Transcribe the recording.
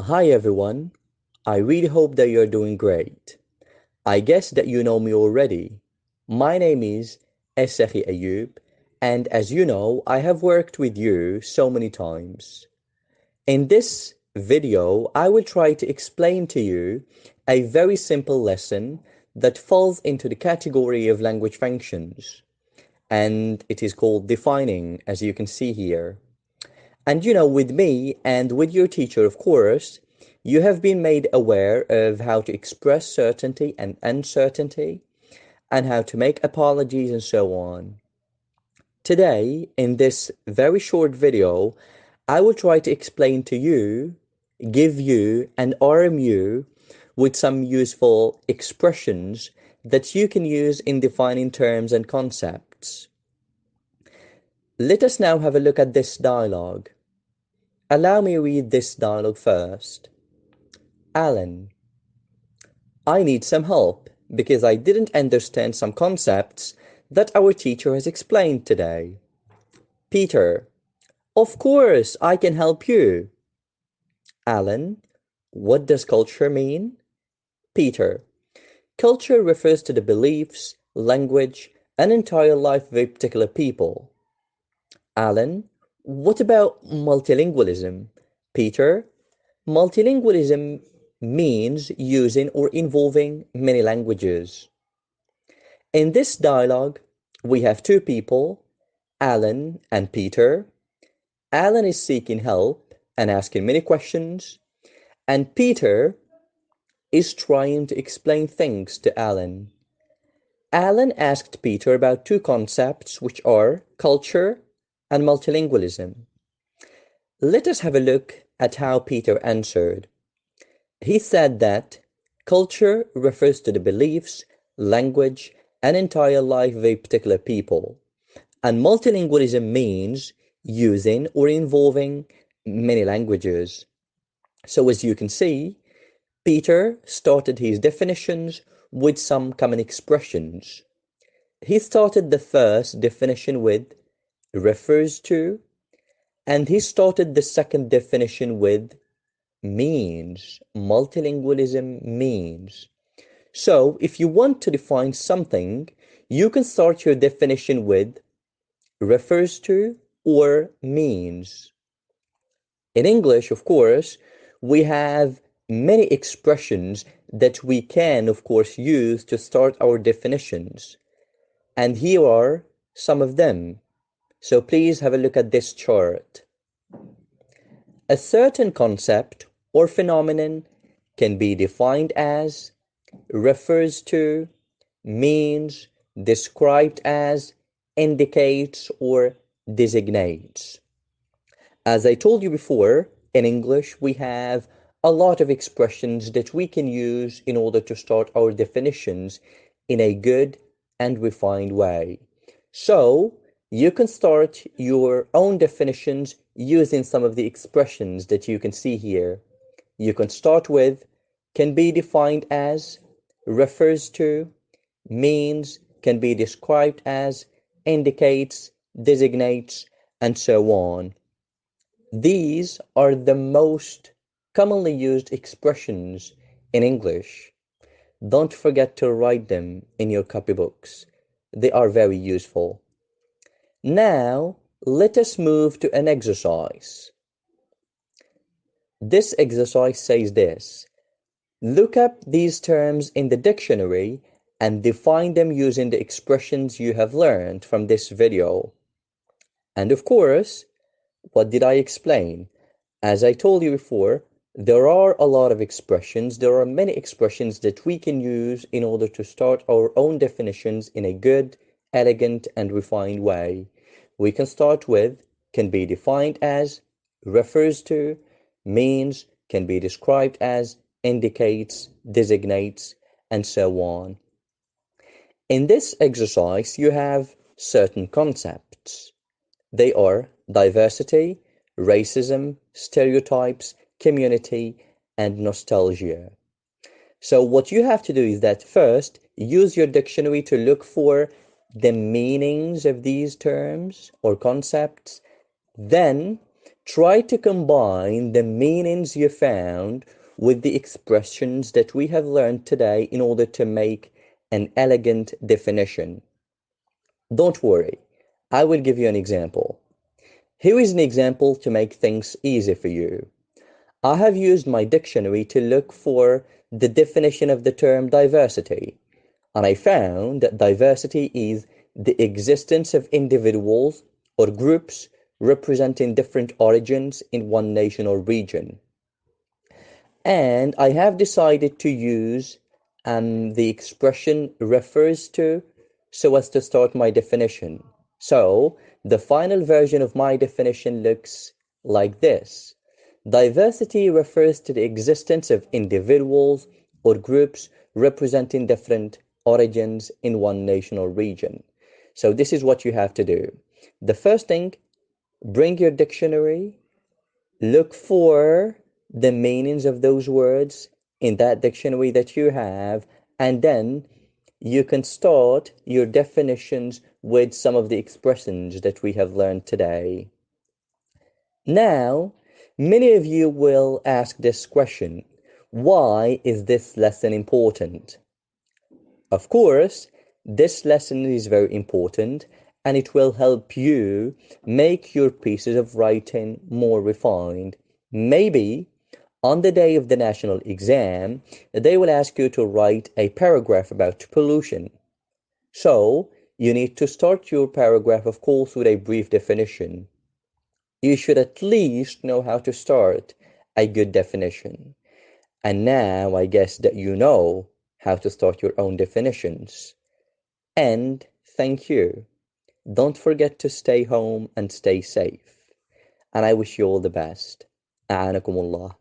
Hi everyone, I really hope that you're doing great. I guess that you know me already. My name is Essehi Ayub, and as you know, I have worked with you so many times. In this video, I will try to explain to you a very simple lesson that falls into the category of language functions, and it is called defining, as you can see here. And with me and with your teacher, of course, you have been made aware of how to express certainty and uncertainty, and how to make apologies and so on. Today, in this very short video, I will try to explain to you, give you, and arm you with some useful expressions that you can use in defining terms and concepts. Let us now have a look at this dialogue. Allow me read this dialogue first. Alan, I need some help because I didn't understand some concepts that our teacher has explained today. Peter, of course, I can help you. Alan, what does culture mean? Peter, culture refers to the beliefs, language, and entire life of a particular people. Alan, what about multilingualism? Peter, multilingualism means using or involving many languages. In this dialogue, we have two people, Alan and Peter. Alan is seeking help and asking many questions, and Peter is trying to explain things to Alan. Alan asked Peter about two concepts, which are culture and multilingualism. Let us have a look at how Peter answered. He said that culture refers to the beliefs, language, and entire life of a particular people, and multilingualism means using or involving many languages. So, as you can see, Peter started his definitions with some common expressions. He started the first definition with refers to, and he started the second definition with means. Multilingualism means. So, if you want to define something, you can start your definition with refers to or means. In English, of course, we have many expressions that we can, of course, use to start our definitions. And here are some of them. So please have a look at this chart. A certain concept or phenomenon can be defined as, refers to, means, described as, indicates, or designates. As I told you before, in English, we have a lot of expressions that we can use in order to start our definitions in a good and refined way. So, you can start your own definitions using some of the expressions that you can see here. You can start with can be defined as, refers to, means, can be described as, indicates, designates, and so on. These are the most commonly used expressions in English. Don't forget to write them in your copybooks. They are very useful. Now, let us move to an exercise. This exercise says this. Look up these terms in the dictionary and define them using the expressions you have learned from this video. And of course, what did I explain? As I told you before, there are a lot of expressions. There are many expressions that we can use in order to start our own definitions in a good, elegant, and refined way. We can start with can be defined as, refers to, means, can be described as, indicates, designates, and so on. In this exercise, you have certain concepts. They are diversity, racism, stereotypes, community, and nostalgia. So what you have to do is that first, use your dictionary to look for the meanings of these terms or concepts. Then Try to combine the meanings you found with the expressions that we have learned today in order to make an elegant definition. Don't worry, I will give you an example. Here is an example to make things easy for you. I have used my dictionary to look for the definition of the term diversity, and I found that diversity is the existence of individuals or groups representing different origins in one nation or region. And I have decided to use the expression refers to so as to start my definition. So the final version of my definition looks like this. Diversity refers to the existence of individuals or groups representing different origins in one nation or region. So this is what you have to do. The first thing, bring your dictionary. Look for the meanings of those words in that dictionary that you have, and then you can start your definitions with some of the expressions that we have learned today. Now, many of you will ask this question: why is this lesson important? Of course, this lesson is very important and it will help you make your pieces of writing more refined. Maybe on the day of the national exam, they will ask you to write a paragraph about pollution. So, you need to start your paragraph, of course, with a brief definition. You should at least know how to start a good definition. And now I guess that you know how to start your own definitions. And thank you. Don't forget to stay home and stay safe. And I wish you all the best. أعانكم الله.